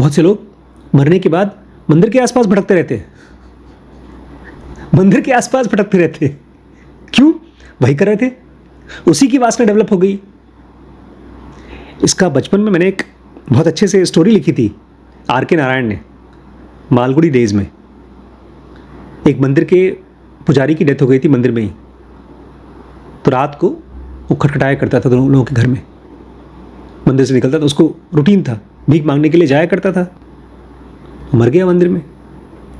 बहुत से लोग मरने के बाद मंदिर के आसपास भटकते रहते हैं, मंदिर के आसपास भटकते रहते हैं। क्यों? वही कर रहे थे, उसी की वासना डेवलप हो गई। इसका बचपन में मैंने एक बहुत अच्छे से स्टोरी लिखी थी R.K. नारायण ने, मालगुडी डेज में। एक मंदिर के पुजारी की डेथ हो गई थी मंदिर में ही, तो रात को वो खटखटाया करता था दोनों लोगों के घर में। मंदिर से निकलता था, उसको रूटीन था, भीख मांगने के लिए जाया करता था। मर गया मंदिर में,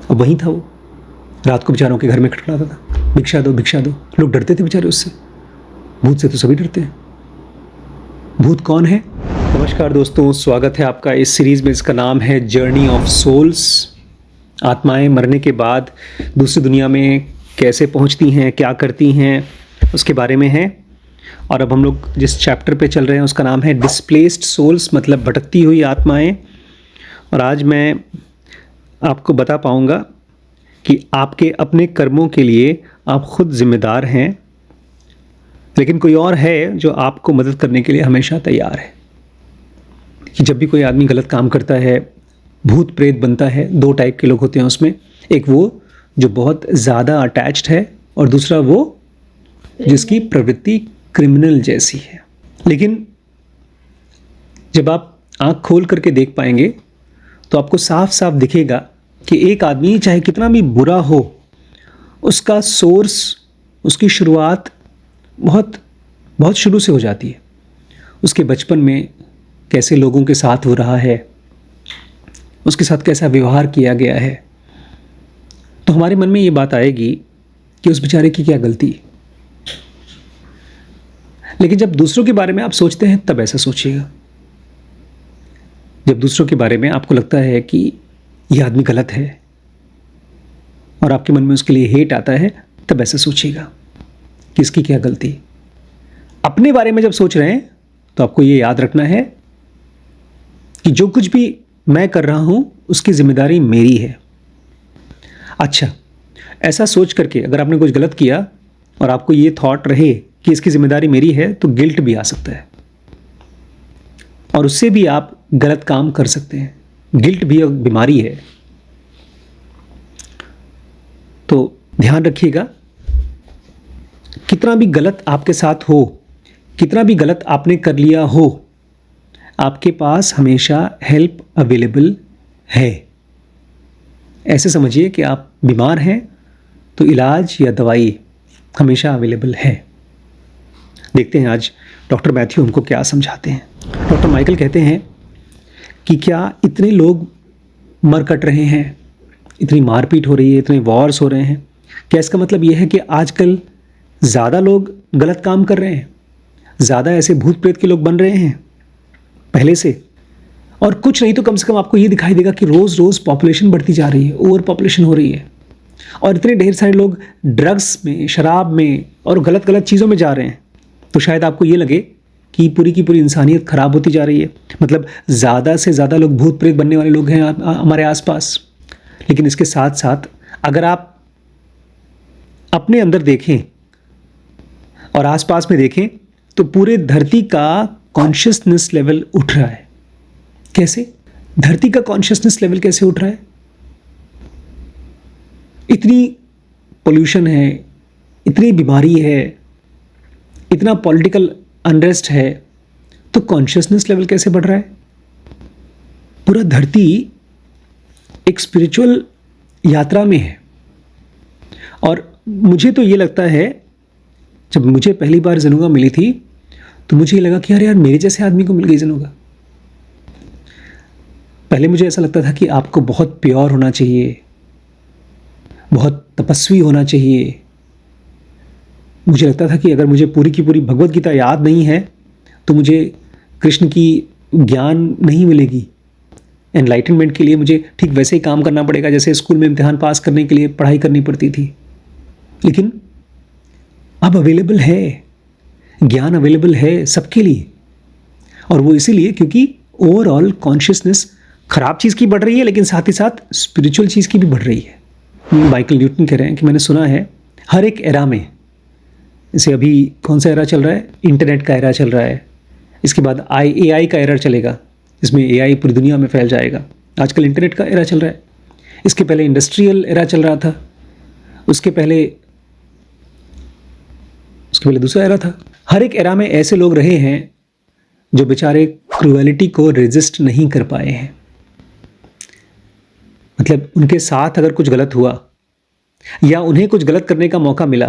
अब वहीं था वो, रात को बेचारों के घर में खटखटाता था, भिक्षा दो भिक्षा दो। लोग डरते थे बेचारे उससे, भूत से तो सभी डरते हैं। भूत कौन है? नमस्कार दोस्तों, स्वागत है आपका इस सीरीज़ में। इसका नाम है जर्नी ऑफ सोल्स। आत्माएं मरने के बाद दूसरी दुनिया में कैसे पहुंचती हैं, क्या करती हैं, उसके बारे में है। और अब हम लोग जिस चैप्टर पे चल रहे हैं उसका नाम है डिस्प्लेस्ड सोल्स, मतलब भटकती हुई आत्माएं। और आज मैं आपको बता पाऊंगा कि आपके अपने कर्मों के लिए आप खुद जिम्मेदार हैं, लेकिन कोई और है जो आपको मदद करने के लिए हमेशा तैयार है। कि जब भी कोई आदमी गलत काम करता है, भूत प्रेत बनता है, दो टाइप के लोग होते हैं उसमें। एक वो जो बहुत ज़्यादा अटैच्ड है, और दूसरा वो जिसकी प्रवृत्ति क्रिमिनल जैसी है। लेकिन जब आप आँख खोल करके देख पाएंगे तो आपको साफ साफ दिखेगा कि एक आदमी चाहे कितना भी बुरा हो, उसका सोर्स, उसकी शुरुआत बहुत बहुत शुरू से हो जाती है। उसके बचपन में कैसे लोगों के साथ हो रहा है, उसके साथ कैसा व्यवहार किया गया है, तो हमारे मन में ये बात आएगी कि उस बेचारे की क्या गलती। लेकिन जब दूसरों के बारे में आप सोचते हैं तब ऐसा सोचिएगा। जब दूसरों के बारे में आपको लगता है कि यह आदमी गलत है और आपके मन में उसके लिए हेट आता है, तब ऐसा सोचिएगा कि इसकी क्या गलती। अपने बारे में जब सोच रहे हैं तो आपको ये याद रखना है कि जो कुछ भी मैं कर रहा हूं उसकी जिम्मेदारी मेरी है। अच्छा, ऐसा सोच करके अगर आपने कुछ गलत किया और आपको ये थॉट रहे कि इसकी जिम्मेदारी मेरी है, तो गिल्ट भी आ सकता है और उससे भी आप गलत काम कर सकते हैं। गिल्ट भी एक बीमारी है। तो ध्यान रखिएगा, कितना भी गलत आपके साथ हो, कितना भी गलत आपने कर लिया हो, आपके पास हमेशा हेल्प अवेलेबल है। ऐसे समझिए कि आप बीमार हैं तो इलाज या दवाई हमेशा अवेलेबल है। देखते हैं आज डॉक्टर मैथ्यू हमको क्या समझाते हैं। डॉक्टर माइकल कहते हैं कि क्या इतने लोग मर कट रहे हैं, इतनी मारपीट हो रही है, इतने वॉर्स हो रहे हैं, क्या इसका मतलब यह है कि आजकल ज़्यादा लोग गलत काम कर रहे हैं, ज़्यादा ऐसे भूत प्रेत के लोग बन रहे हैं पहले से? और कुछ नहीं तो कम से कम आपको ये दिखाई देगा कि रोज़ रोज़ पॉपुलेशन बढ़ती जा रही है, ओवर पॉपुलेशन हो रही है, और इतने ढेर सारे लोग ड्रग्स में, शराब में और गलत गलत चीज़ों में जा रहे हैं। तो शायद आपको ये लगे कि पूरी की पूरी इंसानियत खराब होती जा रही है, मतलब ज़्यादा से ज़्यादा लोग भूत प्रेत बनने वाले लोग हैं हमारे आसपास। लेकिन इसके साथ साथ अगर आप अपने अंदर देखें और आसपास में देखें तो पूरे धरती का कॉन्शियसनेस लेवल उठ रहा है। कैसे? धरती का कॉन्शियसनेस लेवल कैसे उठ रहा है? इतनी पोल्यूशन है, इतनी बीमारी है, इतना पॉलिटिकल अनरेस्ट है, तो कॉन्शियसनेस लेवल कैसे बढ़ रहा है? पूरा धरती एक स्पिरिचुअल यात्रा में है। और मुझे तो ये लगता है, जब मुझे पहली बार जनुगा मिली थी तो मुझे ये लगा कि यार मेरे जैसे आदमी को मिल गई जनुगा। पहले मुझे ऐसा लगता था कि आपको बहुत प्योर होना चाहिए, बहुत तपस्वी होना चाहिए। मुझे लगता था कि अगर मुझे पूरी की पूरी भगवत गीता याद नहीं है तो मुझे कृष्ण की ज्ञान नहीं मिलेगी। एनलाइटनमेंट के लिए मुझे ठीक वैसे ही काम करना पड़ेगा जैसे स्कूल में इम्तिहान पास करने के लिए पढ़ाई करनी पड़ती थी। लेकिन अब अवेलेबल है, ज्ञान अवेलेबल है सबके लिए, और वो इसीलिए क्योंकि ओवरऑल कॉन्शियसनेस खराब चीज़ की बढ़ रही है, लेकिन साथ ही साथ स्पिरिचुअल चीज़ की भी बढ़ रही है। माइकल न्यूटन कह रहे हैं कि मैंने सुना है हर एक एरा में, जैसे अभी कौन सा एरा चल रहा है, इंटरनेट का एरा चल रहा है, इसके बाद AI का एरा चलेगा, जिसमें AI पूरी दुनिया में फैल जाएगा, आजकल इंटरनेट का एरा चल रहा है, इसके पहले इंडस्ट्रियल एरा चल रहा था, उसके पहले दूसरा एरा था। हर एक एरा में ऐसे लोग रहे हैं जो बेचारे क्रूएलिटी को रेजिस्ट नहीं कर पाए हैं। मतलब उनके साथ अगर कुछ गलत हुआ या उन्हें कुछ गलत करने का मौका मिला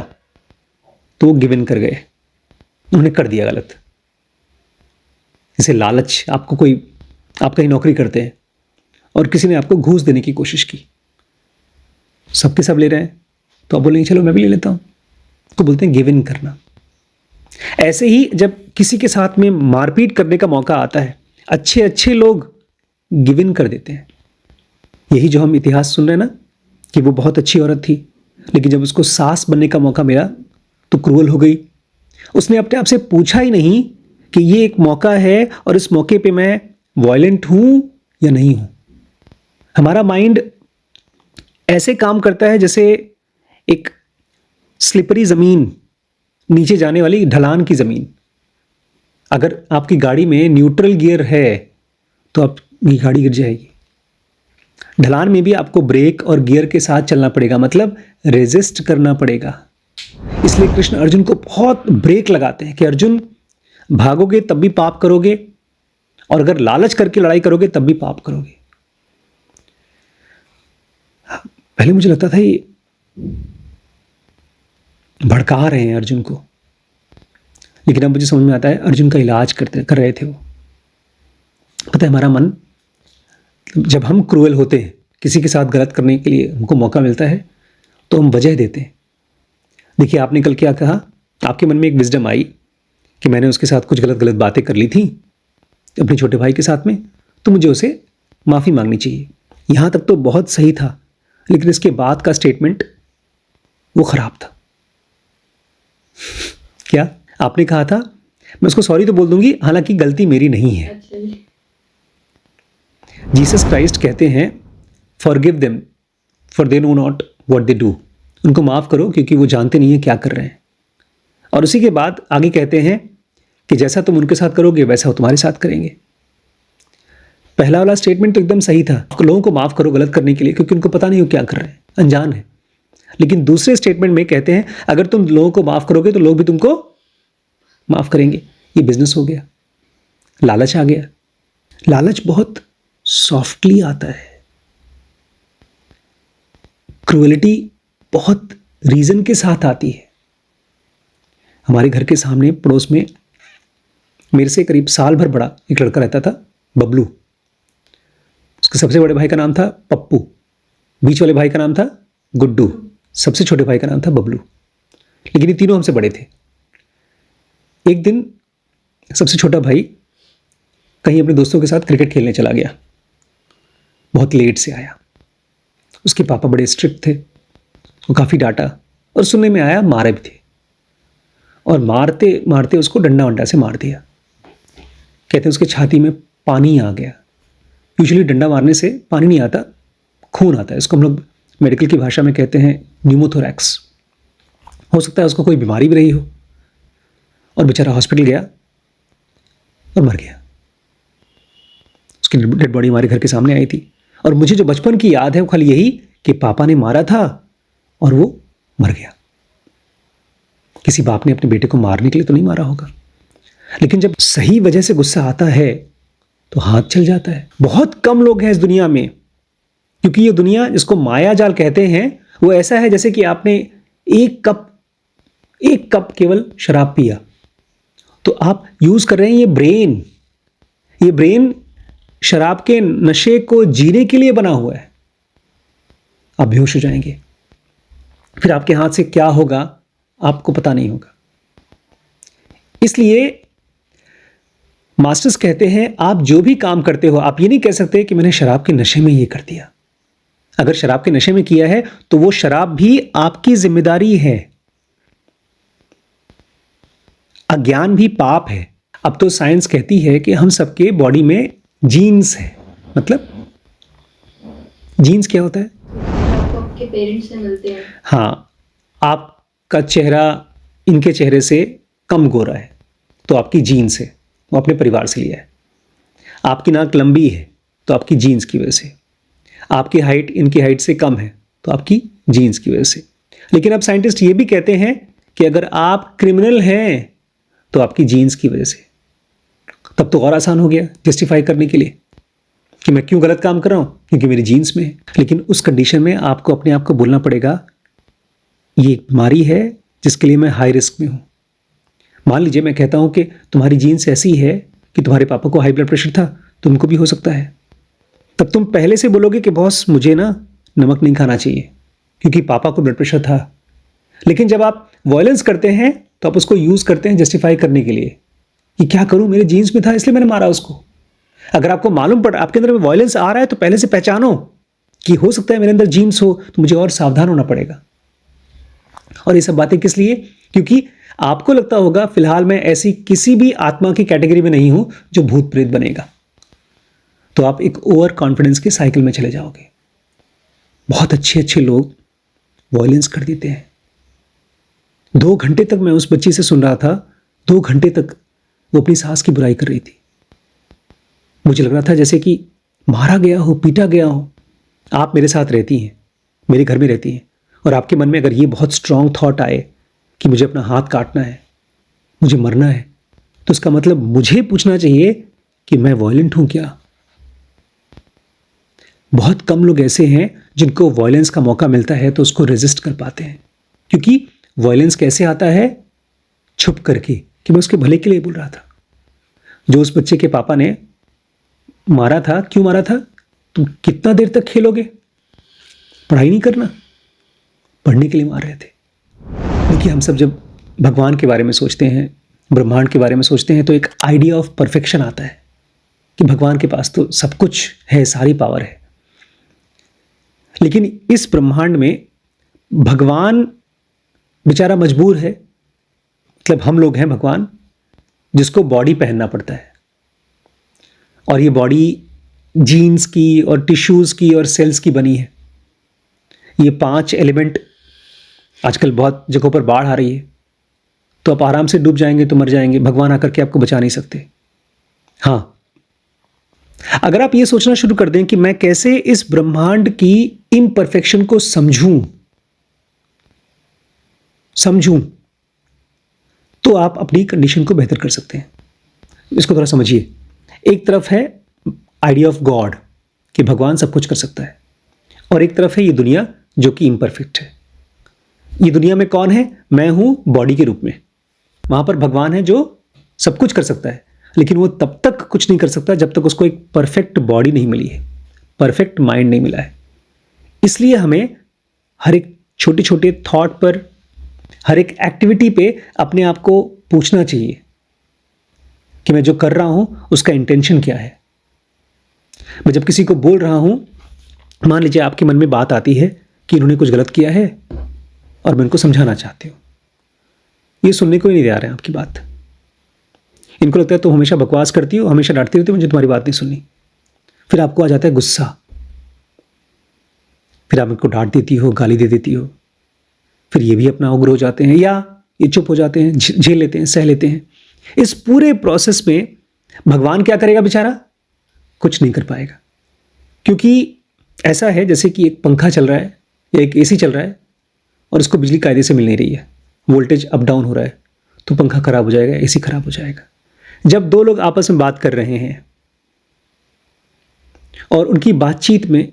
तो वो गिव इन कर गए, उन्होंने कर दिया गलत। जैसे लालच, आप कहीं नौकरी करते हैं और किसी ने आपको घूस देने की कोशिश की, सबके सब ले रहे हैं तो आप बोलेंगे चलो मैं भी ले लेता हूं, तो बोलते हैं गिव इन करना। ऐसे ही जब किसी के साथ में मारपीट करने का मौका आता है, अच्छे अच्छे लोग गिव इन कर देते हैं। यही जो हम इतिहास सुन रहे हैं ना, कि वो बहुत अच्छी औरत थी लेकिन जब उसको सास बनने का मौका मिला तो क्रूअल हो गई। उसने अपने आप से पूछा ही नहीं कि ये एक मौका है और इस मौके पे मैं वायलेंट हूं या नहीं हूं। हमारा माइंड ऐसे काम करता है जैसे एक स्लिपरी ज़मीन, नीचे जाने वाली ढलान की ज़मीन। अगर आपकी गाड़ी में न्यूट्रल गियर है तो आपकी गाड़ी गिर जाएगी। ढलान में भी आपको ब्रेक और गियर के साथ चलना पड़ेगा, मतलब रेजिस्ट करना पड़ेगा। इसलिए कृष्ण अर्जुन को बहुत ब्रेक लगाते हैं कि अर्जुन, भागोगे तब भी पाप करोगे और अगर लालच करके लड़ाई करोगे तब भी पाप करोगे। पहले मुझे लगता था ये भड़का रहे हैं अर्जुन को, लेकिन अब मुझे समझ में आता है अर्जुन का इलाज कर रहे थे वो। पता है, हमारा मन, जब हम क्रूएल होते हैं, किसी के साथ गलत करने के लिए हमको मौका मिलता है तो हम वजह देते हैं। देखिए, आपने कल क्या कहा, आपके मन में एक विजडम आई कि मैंने उसके साथ कुछ गलत बातें कर ली थी अपने छोटे भाई के साथ में, तो मुझे उसे माफ़ी मांगनी चाहिए। यहाँ तक तो बहुत सही था, लेकिन इसके बाद का स्टेटमेंट वो खराब था। क्या आपने कहा था, मैं उसको सॉरी तो बोल दूंगी, हालांकि गलती मेरी नहीं है। जीसस क्राइस्ट कहते हैं forgive them for they know not what they do. उनको माफ़ करो क्योंकि वो जानते नहीं है क्या कर रहे हैं। और उसी के बाद आगे कहते हैं कि जैसा तुम उनके साथ करोगे वैसा वो तुम्हारे साथ करेंगे। पहला वाला स्टेटमेंट तो एकदम सही था, लोगों को माफ़ करो गलत करने के लिए, क्योंकि उनको पता नहीं हो क्या कर रहे हैं, अनजान है। लेकिन दूसरे स्टेटमेंट में कहते हैं अगर तुम लोगों को माफ़ करोगे तो लोग भी तुमको माफ़ करेंगे। ये बिजनेस हो गया, लालच आ गया। लालच बहुत सॉफ्टली आता है, क्रूएलिटी बहुत रीजन के साथ आती है। हमारे घर के सामने पड़ोस में मेरे से करीब साल भर बड़ा एक लड़का रहता था, बबलू। उसके सबसे बड़े भाई का नाम था पप्पू, बीच वाले भाई का नाम था गुड्डू, सबसे छोटे भाई का नाम था बबलू। लेकिन ये तीनों हमसे बड़े थे। एक दिन सबसे छोटा भाई कहीं अपने दोस्तों के साथ क्रिकेट खेलने चला गया, बहुत लेट से आया। उसके पापा बड़े स्ट्रिक्ट थे, वो काफ़ी डांटा और सुनने में आया मारे भी थे, और मारते मारते उसको डंडा वंडा से मार दिया। कहते हैं उसके छाती में पानी आ गया। यूजुअली डंडा मारने से पानी नहीं आता, खून आता है। इसको हम लोग मेडिकल की भाषा में कहते हैं न्यूमोथोरैक्स। हो सकता है उसको कोई बीमारी भी रही हो, और बेचारा हॉस्पिटल गया और मर गया। उसकी डेड बॉडी हमारे घर के सामने आई थी, और मुझे जो बचपन की याद है वो खाली यही कि पापा ने मारा था और वो मर गया। किसी बाप ने अपने बेटे को मारने के लिए तो नहीं मारा होगा, लेकिन जब सही वजह से गुस्सा आता है तो हाथ चल जाता है। बहुत कम लोग हैं इस दुनिया में, क्योंकि ये दुनिया जिसको माया जाल कहते हैं वो ऐसा है जैसे कि आपने एक कप केवल शराब पिया, तो आप यूज कर रहे हैं ये ब्रेन शराब के नशे को जीने के लिए बना हुआ है। आप बेहोश हो जाएंगे, फिर आपके हाथ से क्या होगा आपको पता नहीं होगा। इसलिए मास्टर्स कहते हैं आप जो भी काम करते हो, आप ये नहीं कह सकते कि मैंने शराब के नशे में ये कर दिया। अगर शराब के नशे में किया है तो वो शराब भी आपकी जिम्मेदारी है। अज्ञान भी पाप है। अब तो साइंस कहती है कि हम सबके बॉडी में जीन्स है। मतलब जीन्स क्या होता है? आपके पेरेंट्स से मिलते हैं। हाँ, आपका चेहरा इनके चेहरे से कम गोरा है तो आपकी जीन्स है, वो अपने परिवार से लिया है। आपकी नाक लंबी है तो आपकी जीन्स की वजह से। आपकी हाइट इनकी हाइट से कम है, तो आपकी जीन्स की वजह से। लेकिन अब साइंटिस्ट ये भी कहते हैं कि अगर आप क्रिमिनल हैं तो आपकी जीन्स की वजह से। तब तो और आसान हो गया जस्टिफाई करने के लिए कि मैं क्यों गलत काम कर रहा हूं, क्योंकि मेरी जीन्स में है। लेकिन उस कंडीशन में आपको अपने आप को बोलना पड़ेगा ये एक बीमारी है जिसके लिए मैं हाई रिस्क में हूं। मान लीजिए मैं कहता हूं कि तुम्हारी जीन्स ऐसी है कि तुम्हारे पापा को हाई ब्लड प्रेशर था, तुमको भी हो सकता है। तब तुम पहले से बोलोगे कि बॉस मुझे ना नमक नहीं खाना चाहिए क्योंकि पापा को ब्लड प्रेशर था। लेकिन जब आप वायलेंस करते हैं तो आप उसको यूज करते हैं जस्टिफाई करने के लिए कि क्या करूं, मेरे जीन्स में था इसलिए मैंने मारा उसको। अगर आपको मालूम पड़ आपके अंदर वायलेंस आ रहा है तो पहले से पहचानो कि हो सकता है मेरे अंदर जीन्स हो, तो मुझे और सावधान होना पड़ेगा। और ये सब बातें किस लिए? क्योंकि आपको लगता होगा फिलहाल मैं ऐसी किसी भी आत्मा की कैटेगरी में नहीं हूं जो भूत प्रेत बनेगा, तो आप एक ओवर कॉन्फिडेंस के साइकिल में चले जाओगे। बहुत अच्छे अच्छे लोग वायलेंस कर देते हैं। 2 घंटे तक मैं उस बच्ची से सुन रहा था, 2 घंटे तक वो अपनी सास की बुराई कर रही थी। मुझे लग रहा था जैसे कि मारा गया हो, पीटा गया हो। आप मेरे साथ रहती हैं, मेरे घर में रहती हैं, और आपके मन में अगर ये बहुत स्ट्रांग थॉट आए कि मुझे अपना हाथ काटना है, मुझे मरना है, तो इसका मतलब मुझे पूछना चाहिए कि मैं वायलेंट हूं क्या? बहुत कम लोग ऐसे हैं जिनको वायलेंस का मौका मिलता है तो उसको रेजिस्ट कर पाते हैं। क्योंकि वायलेंस कैसे आता है? छुप करके, कि मैं उसके भले के लिए बोल रहा था। जो उस बच्चे के पापा ने मारा था, क्यों मारा था? तुम कितना देर तक खेलोगे? पढ़ाई नहीं करना? पढ़ने के लिए मार रहे थे। देखिए, हम सब जब भगवान के बारे में सोचते हैं, ब्रह्मांड के बारे में सोचते हैं, तो एक आइडिया ऑफ परफेक्शन आता है कि भगवान के पास तो सब कुछ है, सारी पावर है। लेकिन इस ब्रह्मांड में भगवान बेचारा मजबूर है, मतलब हम लोग हैं भगवान, जिसको बॉडी पहनना पड़ता है। और ये बॉडी जीन्स की और टिश्यूज़ की और सेल्स की बनी है। ये 5 एलिमेंट, आजकल बहुत जगहों पर बाढ़ आ रही है, तो आप आराम से डूब जाएंगे तो मर जाएंगे, भगवान आकर के आपको बचा नहीं सकते। हाँ, अगर आप ये सोचना शुरू कर दें कि मैं कैसे इस ब्रह्मांड की इम्परफेक्शन को समझूं, तो आप अपनी कंडीशन को बेहतर कर सकते हैं। इसको थोड़ा समझिए। एक तरफ है आइडिया ऑफ गॉड कि भगवान सब कुछ कर सकता है, और एक तरफ है ये दुनिया जो कि इम्परफेक्ट है। ये दुनिया में कौन है? मैं हूं बॉडी के रूप में। वहां पर भगवान है जो सब कुछ कर सकता है, लेकिन वो तब तक कुछ नहीं कर सकता जब तक उसको एक परफेक्ट बॉडी नहीं मिली है, परफेक्ट माइंड नहीं मिला है। इसलिए हमें हर एक छोटे छोटे थॉट पर, हर एक एक्टिविटी पे अपने आप को पूछना चाहिए कि मैं जो कर रहा हूं उसका इंटेंशन क्या है। मैं जब किसी को बोल रहा हूं, मान लीजिए आपके मन में बात आती है कि इन्होंने कुछ गलत किया है और मैं इनको समझाना चाहती हूं, ये सुनने को ही नहीं दे रहे हैं आपकी बात। इनको लगता है तुम हमेशा बकवास करती हो, हमेशा डांटती रहती हो, मुझे तुम्हारी बात नहीं सुननी। फिर आपको आ जाता है गुस्सा, फिर आप इनको डांट देती हो, गाली दे देती हो, फिर ये भी अपना उग्र हो जाते हैं या ये चुप हो जाते हैं, झेल लेते हैं, सह लेते हैं। इस पूरे प्रोसेस में भगवान क्या करेगा बेचारा? कुछ नहीं कर पाएगा। क्योंकि ऐसा है जैसे कि एक पंखा चल रहा है या एक एसी चल रहा है और उसको बिजली कायदे से मिल नहीं रही है, वोल्टेज अप डाउन हो रहा है, तो पंखा खराब हो जाएगा, एसी खराब हो जाएगा। जब 2 लोग आपस में बात कर रहे हैं और उनकी बातचीत में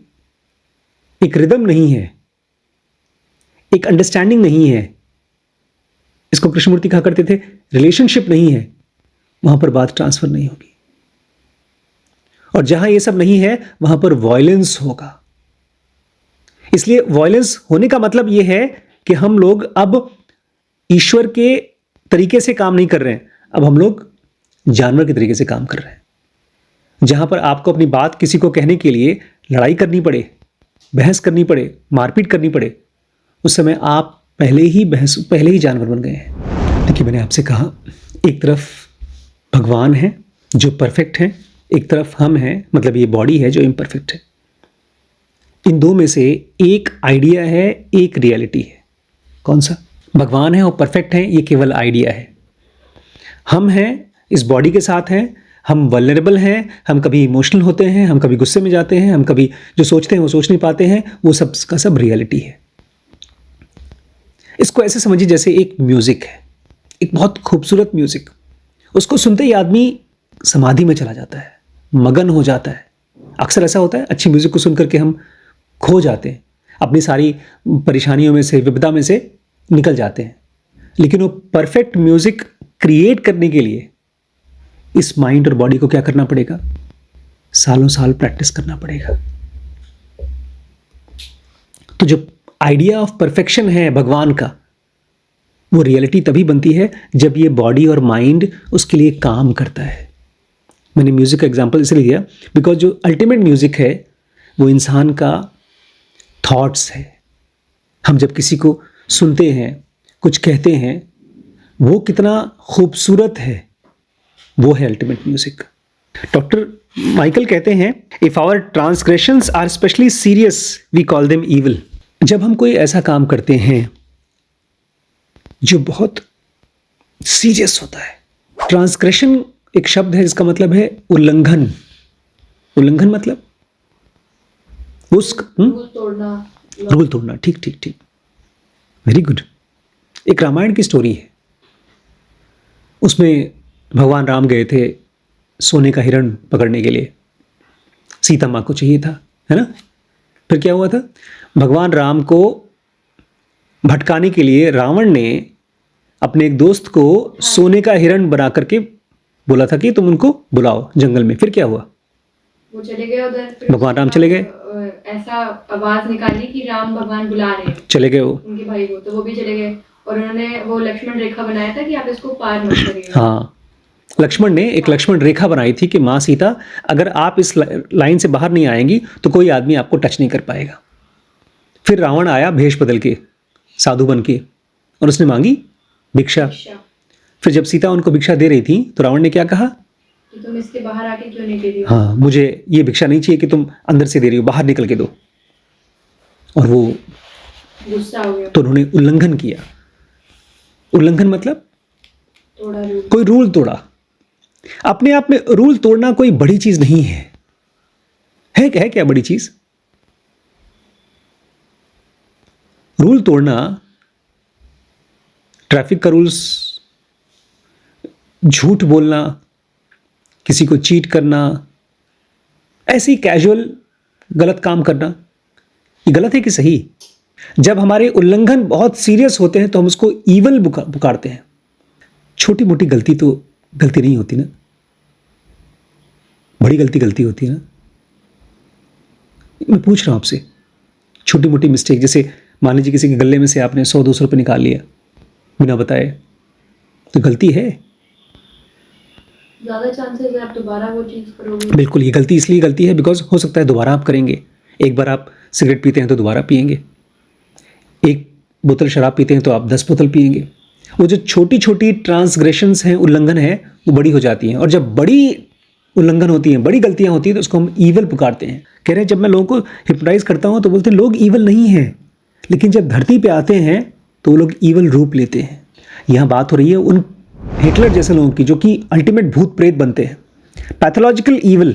एक रिदम नहीं है, एक अंडरस्टैंडिंग नहीं है, इसको कृष्णमूर्ति कहा करते थे रिलेशनशिप नहीं है, वहां पर बात ट्रांसफर नहीं होगी। और जहां ये सब नहीं है वहां पर वॉयलेंस होगा। इसलिए वॉयलेंस होने का मतलब यह है कि हम लोग अब ईश्वर के तरीके से काम नहीं कर रहे हैं, अब हम लोग जानवर के तरीके से काम कर रहे हैं। जहां पर आपको अपनी बात किसी को कहने के लिए लड़ाई करनी पड़े, बहस करनी पड़े, मारपीट करनी पड़े, उस समय आप पहले ही जानवर बन गए हैं। देखिए, मैंने आपसे कहा एक तरफ भगवान है जो परफेक्ट है, एक तरफ हम हैं, मतलब ये बॉडी है जो इम्परफेक्ट है। इन 2 में से एक आइडिया है, एक रियलिटी है। कौन सा? भगवान है और परफेक्ट है, ये केवल आइडिया है। हम हैं, इस बॉडी के साथ हैं, हम वल्नरेबल हैं, हम कभी इमोशनल होते हैं, हम कभी गुस्से में जाते हैं, हम कभी जो सोचते हैं वो सोच नहीं पाते हैं, वो सब का सब रियलिटी है। इसको ऐसे समझिए जैसे एक म्यूजिक है, एक बहुत खूबसूरत म्यूजिक, उसको सुनते ही आदमी समाधि में चला जाता है, मगन हो जाता है। अक्सर ऐसा होता है, अच्छी म्यूजिक को सुन करके हम खो जाते हैं, अपनी सारी परेशानियों में से, विपदा में से निकल जाते हैं। लेकिन वो परफेक्ट म्यूजिक क्रिएट करने के लिए इस माइंड और बॉडी को क्या करना पड़ेगा? सालों साल प्रैक्टिस करना पड़ेगा। तो जो आइडिया ऑफ परफेक्शन है भगवान का, वो रियलिटी तभी बनती है जब ये बॉडी और माइंड उसके लिए काम करता है। मैंने म्यूजिक का एग्जांपल इसलिए दिया बिकॉज जो अल्टीमेट म्यूजिक है वो इंसान का थॉट्स है। हम जब किसी को सुनते हैं, कुछ कहते हैं, वो कितना खूबसूरत है, वो है अल्टीमेट म्यूजिक। डॉक्टर माइकल कहते हैं, if our transgressions are specially serious we call them evil. जब हम कोई ऐसा काम करते हैं जो बहुत सीरियस होता है, ट्रांसग्रेशन एक शब्द है जिसका मतलब है उल्लंघन। उल्लंघन मतलब रूल तोड़ना। ठीक ठीक ठीक, वेरी गुड। एक रामायण की स्टोरी है, उसमें भगवान राम गए थे सोने का हिरण पकड़ने के लिए, सीता माँ को चाहिए था, है ना। फिर क्या हुआ था? भगवान राम को भटकाने के लिए रावण ने अपने एक दोस्त को सोने का हिरण बना करके बोला था कि तुम उनको बुलाओ जंगल में। फिर क्या हुआ? वो चले गए उधर, भगवान राम चले गए, ऐसा आवाज निकाली कि राम भगवान बुला रहे हैं, चले गए वो उनके भाई को, तो वो भी चले गए और उन्होंने वो लक्ष्मण रेखा बनाया था कि आप इसको पार मत करिए। हाँ, लक्ष्मण ने एक लक्ष्मण रेखा बनाई थी कि माँ सीता, अगर आप इस लाइन से बाहर नहीं आएंगी तो कोई आदमी आपको टच नहीं कर पाएगा। फिर रावण आया भेष बदल के, साधु बन के, और उसने मांगी भिक्षा। फिर जब सीता उनको भिक्षा दे रही थी तो रावण ने क्या कहा कि तुम इसके बाहर आके क्यों नहीं दे रही हो? हाँ, मुझे ये भिक्षा नहीं चाहिए कि तुम अंदर से दे रही हो, बाहर निकल के दो। और वो गुस्सा हो गया, तो उन्होंने उल्लंघन किया। उल्लंघन मतलब तोड़ा रूल। कोई रूल तोड़ा। अपने आप में रूल तोड़ना कोई बड़ी चीज नहीं है। है क्या बड़ी चीज? रूल तोड़ना, ट्रैफिक का रूल्स, झूठ बोलना, किसी को चीट करना, ऐसी कैजुअल गलत काम करना, ये गलत है कि सही? जब हमारे उल्लंघन बहुत सीरियस होते हैं तो हम उसको ईवल पुकारते हैं। छोटी मोटी गलती तो गलती नहीं होती ना, बड़ी गलती होती है ना। मैं पूछ रहा हूं आपसे, छोटी मोटी मिस्टेक, जैसे मान लीजिए किसी के गले में से आपने 100-200 रुपये निकाल लिया बिना बताए, तो गलती है। ज्यादा चांसेस है आप दोबारा वो चीज करोगे। बिल्कुल, ये गलती इसलिए गलती है बिकॉज हो सकता है दोबारा आप करेंगे। एक बार आप सिगरेट पीते हैं तो दोबारा पिएंगे, एक बोतल शराब पीते हैं तो आप 10 बोतल पिएंगे। वो जो छोटी छोटी ट्रांसग्रेशंस हैं, उल्लंघन है, वो बड़ी हो जाती हैं। और जब बड़ी उल्लंघन होती हैं, बड़ी गलतियां होती हैं, तो उसको हम ईवल पुकारते हैं। कह रहे हैं, जब मैं लोगों को हिप्नोटाइज करता हूं तो बोलते हैं लोग ईवल नहीं हैं, लेकिन जब धरती पे आते हैं तो वो लोग ईवल रूप लेते हैं। यहाँ बात हो रही है उन हिटलर जैसे लोगों की जो कि अल्टीमेट भूत प्रेत बनते हैं, पैथोलॉजिकल ईवल।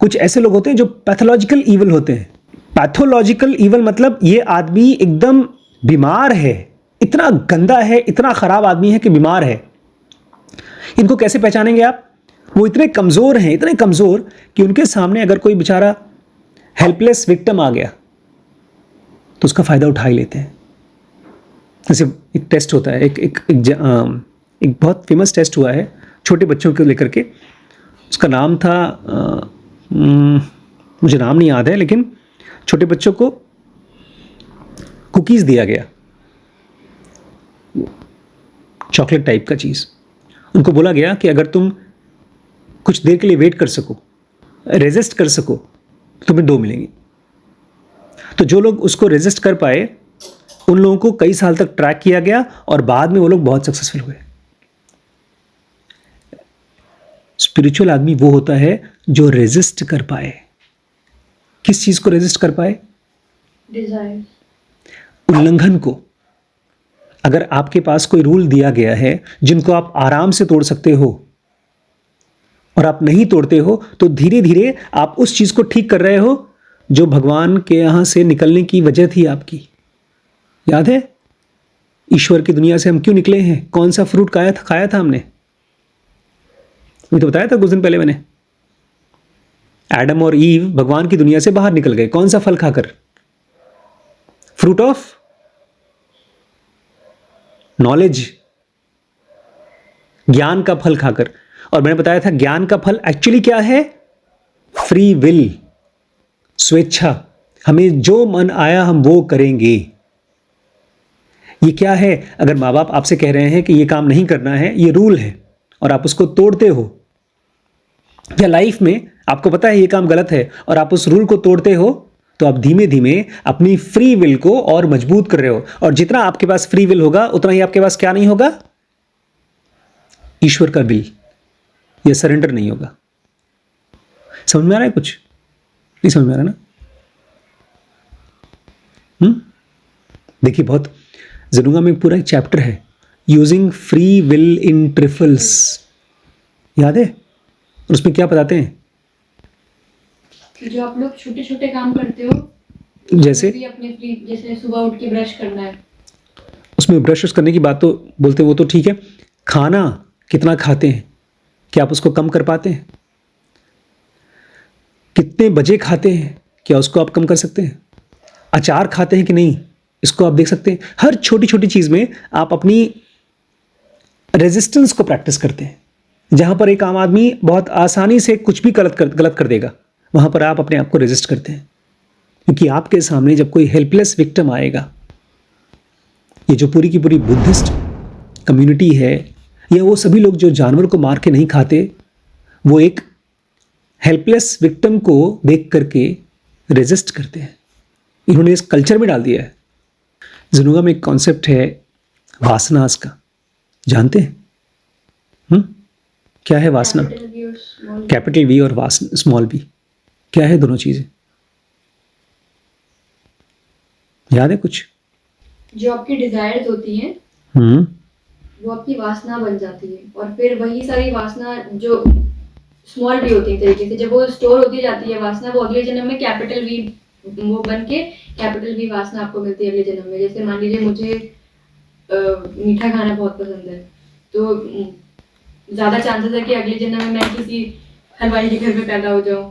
कुछ ऐसे लोग होते हैं जो पैथोलॉजिकल ईवल होते हैं। पैथोलॉजिकल ईवल मतलब ये आदमी एकदम बीमार है, इतना गंदा है, इतना खराब आदमी है कि बीमार है। इनको कैसे पहचानेंगे आप? वो इतने कमज़ोर हैं, इतने कमज़ोर कि उनके सामने अगर कोई बेचारा हेल्पलेस विक्टिम आ गया तो उसका फ़ायदा उठा ही लेते हैं। जैसे एक टेस्ट होता है, एक बहुत फेमस टेस्ट हुआ है छोटे बच्चों को लेकर के। उसका नाम था मुझे नाम नहीं याद है, लेकिन छोटे बच्चों को कुकीज़ दिया गया, चॉकलेट टाइप का चीज़। उनको बोला गया कि अगर तुम कुछ देर के लिए वेट कर सको, रेजिस्ट कर सको, तो तुम्हें 2 मिलेंगी। तो जो लोग उसको रेजिस्ट कर पाए उन लोगों को कई साल तक ट्रैक किया गया और बाद में वो लोग बहुत सक्सेसफुल हुए। स्पिरिचुअल आदमी वो होता है जो रेजिस्ट कर पाए। किस चीज को रेजिस्ट कर पाए? डिजायर, उल्लंघन को। अगर आपके पास कोई रूल दिया गया है जिनको आप आराम से तोड़ सकते हो और आप नहीं तोड़ते हो तो धीरे धीरे आप उस चीज को ठीक कर रहे हो जो भगवान के यहां से निकलने की वजह थी आपकी। याद है ईश्वर की दुनिया से हम क्यों निकले हैं? कौन सा फ्रूट खाया था हमने? ये तो बताया था कुछ दिन पहले मैंने। एडम और ईव भगवान की दुनिया से बाहर निकल गए। कौन सा फल खाकर? फ्रूट ऑफ नॉलेज, ज्ञान का फल खाकर। और मैंने बताया था ज्ञान का फल एक्चुअली क्या है? फ्री विल, स्वेच्छा। हमें जो मन आया हम वो करेंगे। ये क्या है? अगर माँ बाप आपसे कह रहे हैं कि ये काम नहीं करना है, ये रूल है, और आप उसको तोड़ते हो, या लाइफ में आपको पता है ये काम गलत है और आप उस रूल को तोड़ते हो, तो आप धीमे धीमे अपनी फ्री विल को और मजबूत कर रहे हो। और जितना आपके पास फ्री विल होगा उतना ही आपके पास क्या नहीं होगा? ईश्वर का विल, ये सरेंडर नहीं होगा। समझ में आ रहा है? कुछ नहीं समझ में आ रहा ना? देखिए, बहुत ज़रूंगा में पूरा एक चैप्टर है using free will in trifles, याद है? और उसमें क्या बताते हैं कि जो आप लोग छोटे छोटे काम करते हो, जैसे भी अपने फ्री, जैसे सुबह उठ के ब्रश करना है, उसमें ब्रश करने की बात तो बोलते हैं, वो तो ठीक है। खाना कितना खाते हैं, क्या आप उसको कम कर पाते हैं? कितने बजे खाते हैं, क्या उसको आप कम कर सकते हैं? अचार खाते हैं कि नहीं, इसको आप देख सकते हैं। हर छोटी छोटी चीज में आप अपनी रेजिस्टेंस को प्रैक्टिस करते हैं। जहां पर एक आम आदमी बहुत आसानी से कुछ भी गलत कर देगा, वहां पर आप अपने आप को रेजिस्ट करते हैं, क्योंकि आपके सामने जब कोई हेल्पलेस विक्टिम आएगा, ये जो पूरी की पूरी बुद्धिस्ट कम्युनिटी है, या वो सभी लोग जो जानवर को मार के नहीं खाते, वो एक हेल्पलेस विक्टिम को देख करके रेजिस्ट करते हैं। इन्होंने इस कल्चर में डाल दिया है। ज़ुनुंगा में एक कॉन्सेप्ट है वासनास का, जानते हैं? क्या है वासना? कैपिटल वी और वासना स्मॉल वी, क्या है दोनों चीजें? याद है कुछ? जो आपकी डिजायर्स होती हैं वो आपकी वासना बन जाती है, और फिर वही सारी वासना जो स्मॉल वी होती है तरीके से, जब वो स्टोर होती जाती है वासना, वो अगले जन्म में कैपिटल वी वो बन के कैपिटल वी वासना आपको मिलती है अगले जन्म में। जैसे मान लीजिए मुझे मीठा खाना बहुत पसंद है, तो ज़्यादा चांसेस है कि अगले जन्म में मैं किसी हलवाई के घर में पैदा हो जाऊं,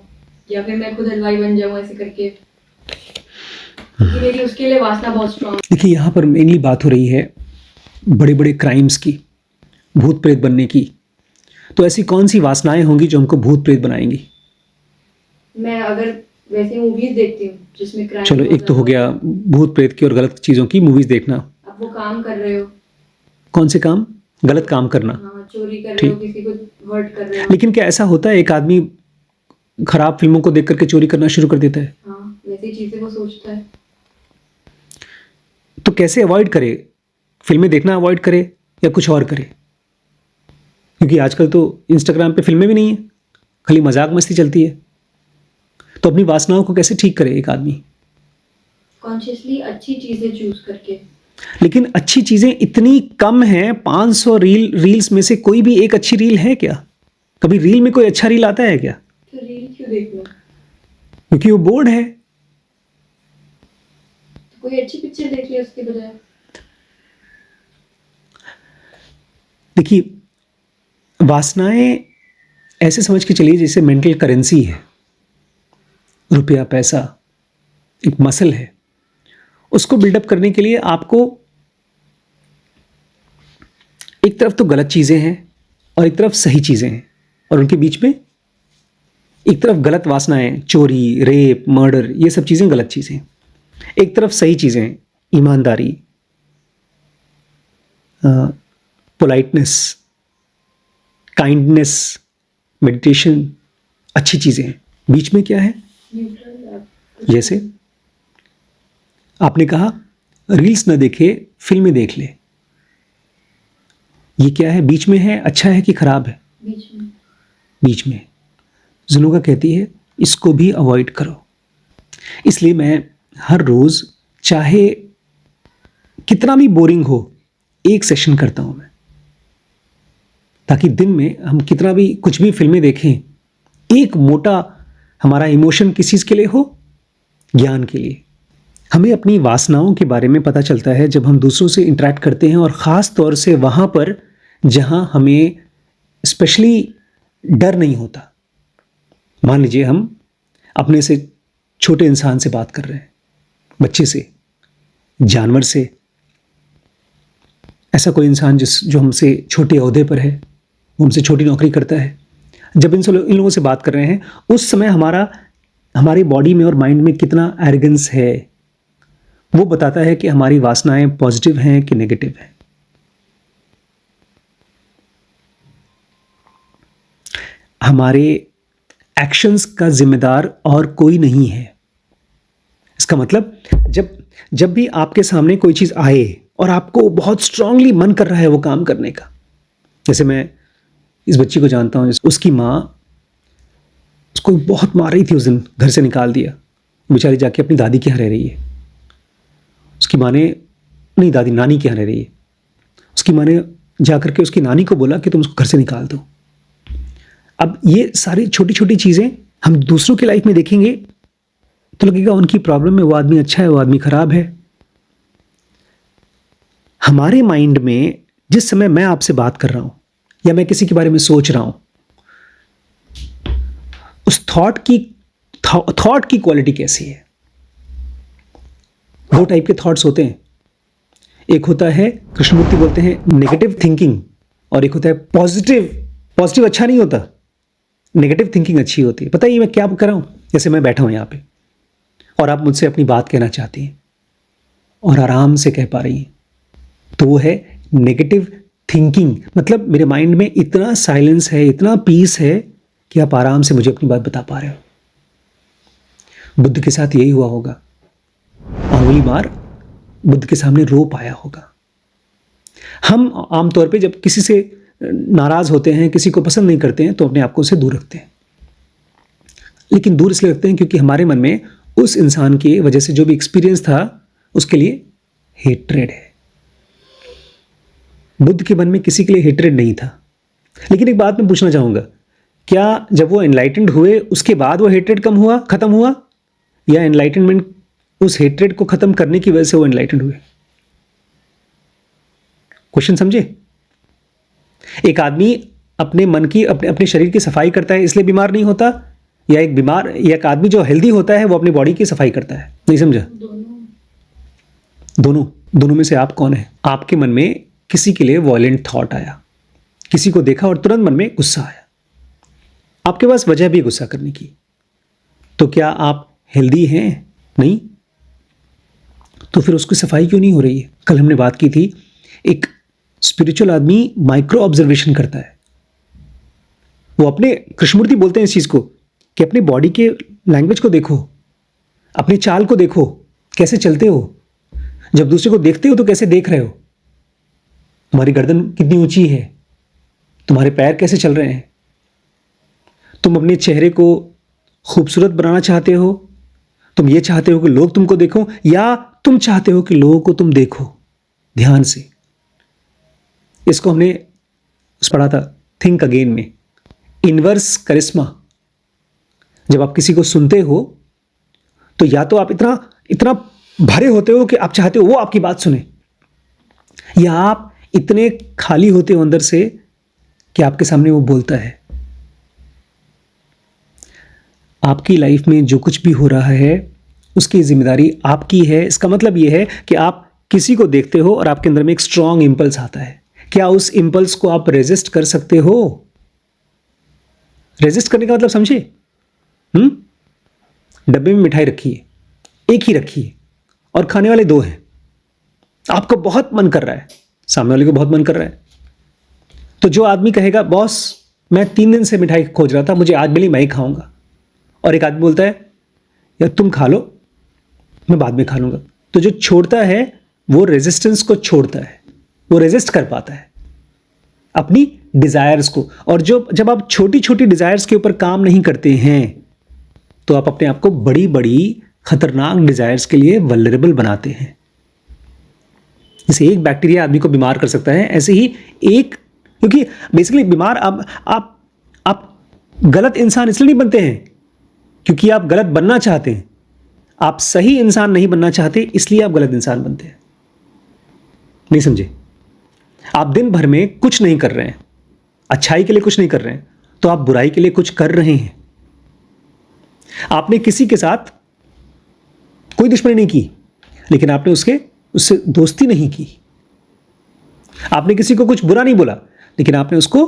या फिर मैं खुद हलवाई बन जाऊं, ऐसे करके। कि मेरी उसके लिए वासना बहुत स्ट्रांग। देखिए, यहाँ पर मेनली बात हो रही है बड़े बड़े क्राइम्स की, भूत प्रेत बनने की। तो ऐसी कौन सी वासनाएं होंगी जो हमको भूत प्रेत बनाएंगी? मैं अगर वैसे मूवीज देखती हूँ जिसमें क्राइम, चलो, एक तो हो गया भूत प्रेत की और गलत चीज़ों की मूवीज देखना। आप वो काम कर रहे हो, कौन से काम? गलत काम करना। हाँ, चोरी कर रहे हो, किसी को हर्ट कर रहे हो। लेकिन क्या ऐसा होता है एक आदमी खराब फिल्मों को देख करके चोरी करना शुरू कर देता है? हाँ, वैसी चीजें वो सोचता है। तो कैसे अवॉइड करे? फिल्में देखना अवॉइड करे या कुछ और करे? क्योंकि आजकल तो इंस्टाग्राम पे फिल्में भी नहीं है, खाली मजाक मस्ती चलती है। तो अपनी वासनाओं को कैसे ठीक करे एक आदमी? कॉन्शियसली अच्छी चीजें चूज करके। लेकिन अच्छी चीजें इतनी कम हैं, 500 रील्स में से कोई भी एक अच्छी रील है क्या? कभी रील में कोई अच्छा रील आता है क्या? तो रील क्यों देखना? क्योंकि वो बोर्ड है। तो कोई अच्छी पिक्चर देख ले उसके बजाय। देखिए, वासनाएं ऐसे समझ के चलिए जैसे मेंटल करेंसी है। रुपया, पैसा एक मसल है। उसको बिल्डअप करने के लिए आपको एक तरफ तो गलत चीजें हैं और एक तरफ सही चीजें हैं, और उनके बीच में एक तरफ गलत वासनाएं, चोरी, रेप, मर्डर, ये सब चीजें गलत चीजें। एक तरफ सही चीजें, ईमानदारी, पोलाइटनेस, काइंडनेस, मेडिटेशन, अच्छी चीजें हैं। बीच में क्या है? जैसे आपने कहा रील्स न देखे, फिल्में देख ले। ये क्या है? बीच में है। अच्छा है कि खराब है? बीच में। बीच में। ज़ुनुंगा कहती है इसको भी अवॉइड करो। इसलिए मैं हर रोज, चाहे कितना भी बोरिंग हो, एक सेशन करता हूं मैं। ताकि दिन में हम कितना भी कुछ भी फिल्में देखें, एक मोटा हमारा इमोशन किस चीज़ के लिए हो, ज्ञान के लिए। हमें अपनी वासनाओं के बारे में पता चलता है जब हम दूसरों से इंटरेक्ट करते हैं, और ख़ास तौर से वहाँ पर जहाँ हमें स्पेशली डर नहीं होता। मान लीजिए हम अपने से छोटे इंसान से बात कर रहे हैं, बच्चे से, जानवर से, ऐसा कोई इंसान जो हमसे छोटे ओहदे पर है, वो हमसे छोटी नौकरी करता है। जब इन लोगों से बात कर रहे हैं, उस समय हमारी बॉडी में और माइंड में कितना एरोगेंस है, वो बताता है कि हमारी वासनाएं पॉजिटिव हैं कि नेगेटिव हैं। हमारे एक्शंस का जिम्मेदार और कोई नहीं है। इसका मतलब जब भी आपके सामने कोई चीज़ आए और आपको बहुत स्ट्रांगली मन कर रहा है वो काम करने का, जैसे मैं इस बच्ची को जानता हूँ, उसकी माँ उसको बहुत मार रही थी, उस दिन घर से निकाल दिया, बेचारी जाके अपनी दादी के यहाँ रह रही है। उसकी माँ ने, नहीं दादी, नानी के यहाँ रह रही है। उसकी माँ ने जाकर के उसकी नानी को बोला कि तुम उसको घर से निकाल दो। अब ये सारी छोटी छोटी चीज़ें हम दूसरों की लाइफ में देखेंगे तो लगेगा उनकी प्रॉब्लम में वो आदमी अच्छा है, वो आदमी खराब है। हमारे माइंड में जिस समय मैं आपसे बात कर रहा हूं या मैं किसी के बारे में सोच रहा हूं, उस थॉट की क्वालिटी कैसी है? दो टाइप के थॉट्स होते हैं। एक होता है, कृष्णमूर्ति बोलते हैं नेगेटिव थिंकिंग, और एक होता है पॉजिटिव। पॉजिटिव अच्छा नहीं होता, नेगेटिव थिंकिंग अच्छी होती है। पता है ये मैं क्या कर रहा हूं? जैसे मैं बैठा हूं यहाँ पे और आप मुझसे अपनी बात कहना चाहती हैं और आराम से कह पा रही हैं, तो वो है नेगेटिव थिंकिंग। मतलब मेरे माइंड में इतना साइलेंस है, इतना पीस है कि आप आराम से मुझे अपनी बात बता पा रहे हो। बुद्ध के साथ यही हुआ होगा। अंगुली मार बुद्ध के सामने रो पाया होगा। हम आमतौर पे जब किसी से नाराज होते हैं, किसी को पसंद नहीं करते हैं, तो अपने आप को उससे दूर रखते हैं। लेकिन दूर इसलिए रखते हैं क्योंकि हमारे मन में उस इंसान की वजह से जो भी एक्सपीरियंस था उसके लिए हेट्रेड है। बुद्ध के मन में किसी के लिए हेट्रेड नहीं था। लेकिन एक बात मैं पूछना चाहूंगा, क्या जब वो एनलाइटेंड हुए उसके बाद वो हेट्रेड खत्म हुआ, या एनलाइटनमेंट उस हेट्रेड को खत्म करने की वजह से वो एनलाइटेंड हुए? क्वेश्चन समझे? एक आदमी अपने मन की, अपने शरीर की सफाई करता है इसलिए बीमार नहीं होता, या एक आदमी जो हेल्दी होता है वो अपनी बॉडी की सफाई करता है? नहीं समझा? दोनों में से आप कौन है? आपके मन में किसी के लिए वॉयलेंट थॉट आया, किसी को देखा और तुरंत मन में गुस्सा आया, आपके पास वजह भी गुस्सा करने की, तो क्या आप हेल्दी हैं? नहीं। तो फिर उसकी सफाई क्यों नहीं हो रही है? कल हमने बात की थी, एक स्पिरिचुअल आदमी माइक्रो ऑब्जर्वेशन करता है। वो अपने, कृष्णमूर्ति बोलते हैं इस चीज को कि अपने बॉडी के लैंग्वेज को देखो, अपनी चाल को देखो, कैसे चलते हो, जब दूसरे को देखते हो तो कैसे देख रहे हो, तुम्हारी गर्दन कितनी ऊंची है, तुम्हारे पैर कैसे चल रहे हैं, तुम अपने चेहरे को खूबसूरत बनाना चाहते हो, तुम ये चाहते हो कि लोग तुमको देखो, या तुम चाहते हो कि लोगों को तुम देखो ध्यान से। इसको हमने पढ़ा था थिंक अगेन में, इनवर्स करिश्मा। जब आप किसी को सुनते हो तो या तो आप इतना भरे होते हो कि आप चाहते हो वो आपकी बात सुने, या आप इतने खाली होते हो अंदर से कि आपके सामने वो बोलता है। आपकी लाइफ में जो कुछ भी हो रहा है उसकी जिम्मेदारी आपकी है। इसका मतलब यह है कि आप किसी को देखते हो और आपके अंदर में एक स्ट्रांग इंपल्स आता है, क्या उस इंपल्स को आप रेजिस्ट कर सकते हो? रेजिस्ट करने का मतलब समझे? डब्बे में मिठाई रखी है, एक ही रखी है, और खाने वाले दो हैं। आपको बहुत मन कर रहा है, सामने वाले को बहुत मन कर रहा है, तो जो आदमी कहेगा बॉस मैं 3 दिन से मिठाई खोज रहा था, मुझे आज मिली, मैं ही खाऊंगा, और एक आदमी बोलता है यार तुम खा लो, मैं बाद में खा लूंगा, तो जो छोड़ता है वो रेजिस्टेंस को छोड़ता है, वो रेजिस्ट कर पाता है अपनी डिजायर्स को। और जब आप छोटी छोटी डिजायर्स के ऊपर काम नहीं करते हैं तो आप अपने आप को बड़ी बड़ी खतरनाक डिजायर्स के लिए वल्नरेबल बनाते हैं। जैसे एक बैक्टीरिया आदमी को बीमार कर सकता है, ऐसे ही एक क्योंकि बेसिकली बीमार आप गलत इंसान इसलिए नहीं बनते हैं क्योंकि आप गलत बनना चाहते हैं, आप सही इंसान नहीं बनना चाहते इसलिए आप गलत इंसान बनते हैं। नहीं समझे? आप दिन भर में कुछ नहीं कर रहे हैं, अच्छाई के लिए कुछ नहीं कर रहे हैं, तो आप बुराई के लिए कुछ कर रहे हैं। आपने किसी के साथ कोई दुश्मनी नहीं की, लेकिन आपने उससे दोस्ती नहीं की। आपने किसी को कुछ बुरा नहीं बोला, लेकिन आपने उसको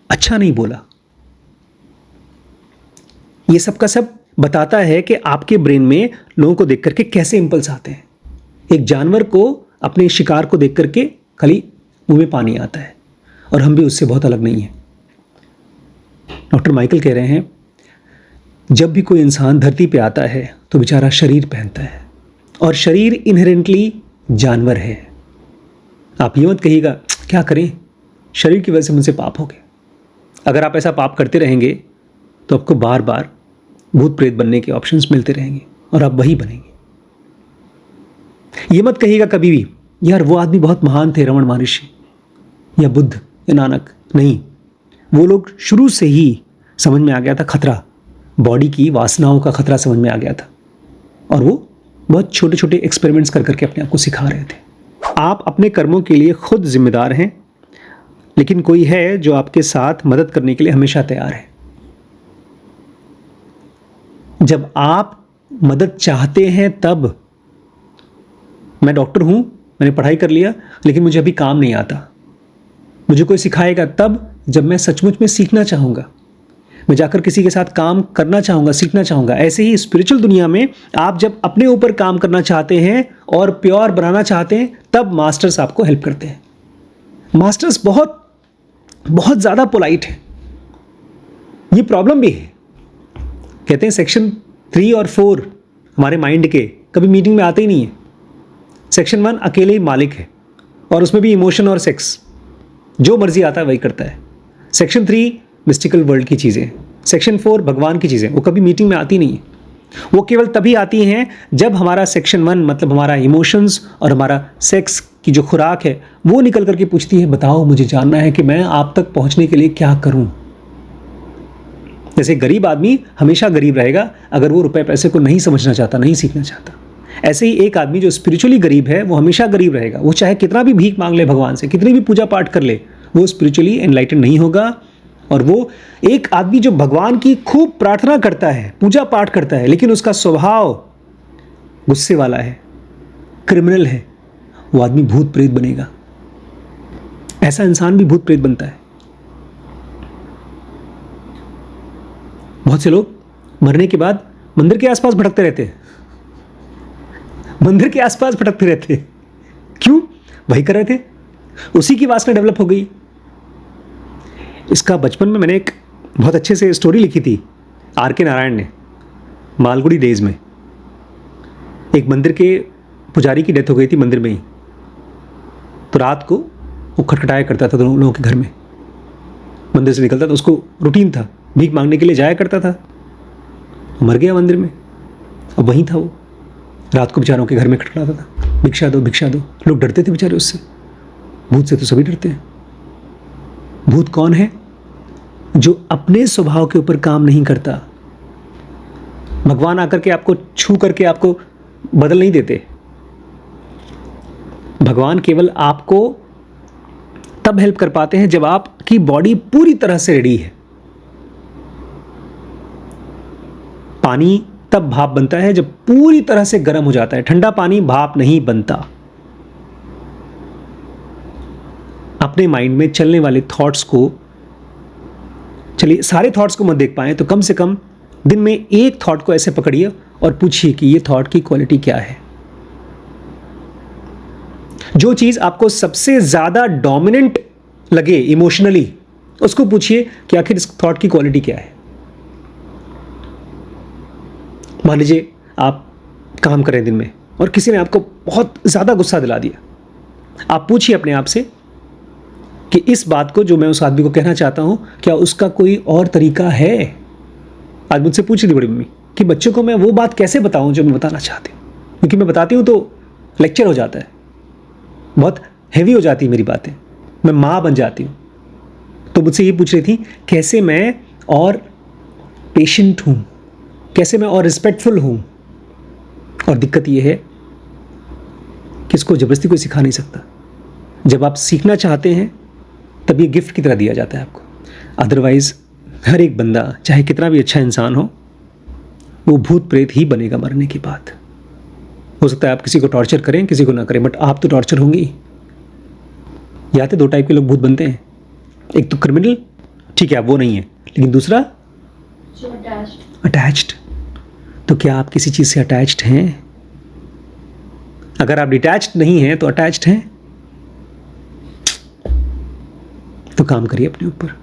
अच्छा नहीं बोला। ये सब का सब बताता है कि आपके ब्रेन में लोगों को देख करके कैसे इंपल्स आते हैं। एक जानवर को अपने शिकार को देख करके खाली मुंह में पानी आता है, और हम भी उससे बहुत अलग नहीं हैं। डॉक्टर माइकल कह रहे हैं, जब भी कोई इंसान धरती पे आता है तो बेचारा शरीर पहनता है, और शरीर इनहेरेंटली जानवर है। आप ये मत कहिएगा क्या करें, शरीर की वजह से मुझसे पाप हो गए। अगर आप ऐसा पाप करते रहेंगे तो आपको बार बार भूत प्रेत बनने के ऑप्शंस मिलते रहेंगे और आप वही बनेंगे। ये मत कहिएगा कभी भी, यार वो आदमी बहुत महान थे, रमण महर्षि या बुद्ध या नानक। नहीं, वो लोग शुरू से ही समझ में आ गया था खतरा, बॉडी की वासनाओं का खतरा समझ में आ गया था, और वो बहुत छोटे छोटे एक्सपेरिमेंट्स कर करके अपने आप को सिखा रहे थे। आप अपने कर्मों के लिए खुद जिम्मेदार हैं, लेकिन कोई है जो आपके साथ मदद करने के लिए हमेशा तैयार है। जब आप मदद चाहते हैं तब। मैं डॉक्टर हूं, मैंने पढ़ाई कर लिया, लेकिन मुझे अभी काम नहीं आता। मुझे कोई सिखाएगा तब जब मैं सचमुच में सीखना चाहूँगा, मैं जाकर किसी के साथ काम करना चाहूँगा, सीखना चाहूँगा। ऐसे ही स्पिरिचुअल दुनिया में आप जब अपने ऊपर काम करना चाहते हैं और प्योर बनाना चाहते हैं, तब मास्टर्स आपको हेल्प करते हैं। मास्टर्स बहुत बहुत ज़्यादा पोलाइट है। ये प्रॉब्लम भी है। कहते हैं सेक्शन 3 और 4 हमारे माइंड के कभी मीटिंग में आते ही नहीं है। सेक्शन 1 अकेले ही मालिक है, और उसमें भी इमोशन और सेक्स जो मर्जी आता है वही करता है। सेक्शन 3 मिस्टिकल वर्ल्ड की चीज़ें, सेक्शन 4 भगवान की चीज़ें, वो कभी मीटिंग में आती नहीं है। वो केवल तभी आती हैं जब हमारा सेक्शन 1 मतलब हमारा इमोशंस और हमारा सेक्स की जो खुराक है वो निकल करके पूछती है, बताओ मुझे जानना है कि मैं आप तक पहुंचने के लिए क्या करूं। जैसे गरीब आदमी हमेशा गरीब रहेगा अगर वो रुपए पैसे को नहीं समझना चाहता, नहीं सीखना चाहता। ऐसे ही एक आदमी जो स्पिरिचुअली गरीब है वो हमेशा गरीब रहेगा। वो चाहे कितना भी भीख मांग ले भगवान से, कितनी भी पूजा पाठ कर ले, वो स्पिरिचुअली एनलाइटेंड नहीं होगा। और वो एक आदमी जो भगवान की खूब प्रार्थना करता है, पूजा पाठ करता है, लेकिन उसका स्वभाव गुस्से वाला है, क्रिमिनल है, वो आदमी भूत प्रेत बनेगा। ऐसा इंसान भी भूत प्रेत बनता है। बहुत से लोग मरने के बाद मंदिर के आसपास भटकते रहते हैं। मंदिर के आसपास भटकते रहते हैं। क्यों? वही कर रहे थे, उसी की वासना डेवलप हो गई। इसका बचपन में मैंने एक बहुत अच्छे से स्टोरी लिखी थी आर.के. नारायण ने, मालगुड़ी डेज में। एक मंदिर के पुजारी की डेथ हो गई थी मंदिर में ही। तो रात को वो खटखटाया करता था दोनों लोगों के घर में। मंदिर से निकलता था, उसको रूटीन था, भीख मांगने के लिए जाया करता था। मर गया मंदिर में, अब वहीं था वो। रात को बेचारों के घर में खटखटाता था, भिक्षा दो भिक्षा दो। लोग डरते थे बेचारे उससे। भूत से तो सभी डरते हैं। भूत कौन है? जो अपने स्वभाव के ऊपर काम नहीं करता। भगवान आकर के आपको छू करके आपको बदल नहीं देते। भगवान केवल आपको तब हेल्प कर पाते हैं जब आपकी बॉडी पूरी तरह से रेडी है। पानी तब भाप बनता है जब पूरी तरह से गर्म हो जाता है। ठंडा पानी भाप नहीं बनता। अपने माइंड में चलने वाले थॉट्स को, चलिए सारे थॉट्स को मत देख पाए तो कम से कम दिन में एक थॉट को ऐसे पकड़िए और पूछिए कि ये थॉट की क्वालिटी क्या है। जो चीज आपको सबसे ज्यादा डोमिनेंट लगे इमोशनली, उसको पूछिए कि आखिर इस थॉट की क्वालिटी क्या है। मान लीजिए आप काम करें दिन में और किसी ने आपको बहुत ज्यादा गुस्सा दिला दिया। आप पूछिए अपने आप से कि इस बात को जो मैं उस आदमी को कहना चाहता हूं, क्या उसका कोई और तरीका है। आज मुझसे पूछी थी बड़ी मम्मी कि बच्चों को मैं वो बात कैसे बताऊं जो मैं बताना चाहती हूं, क्योंकि मैं बताती हूं तो लेक्चर हो जाता है, बहुत हैवी हो जाती है मेरी बातें, मैं माँ बन जाती हूं। वो मुझसे ये पूछ रही थी कैसे मैं और पेशेंट हूँ, कैसे मैं और रिस्पेक्टफुल हूँ। और दिक्कत ये है कि इसको ज़बरदस्ती कोई सिखा नहीं सकता। जब आप सीखना चाहते हैं तब ये गिफ्ट की तरह दिया जाता है आपको। अदरवाइज़ हर एक बंदा चाहे कितना भी अच्छा इंसान हो, वो भूत प्रेत ही बनेगा मरने के बाद। हो सकता है आप किसी को टॉर्चर करें, किसी को ना करें, बट आप तो टॉर्चर होंगे ही। या तो 2 टाइप के लोग भूत बनते हैं, एक तो क्रिमिनल, ठीक है आप वो नहीं है, लेकिन दूसरा जो अटैच्ड। तो क्या आप किसी चीज़ से अटैच्ड हैं? अगर आप डिटैच्ड नहीं हैं तो अटैच्ड हैं। तो काम करिए अपने ऊपर।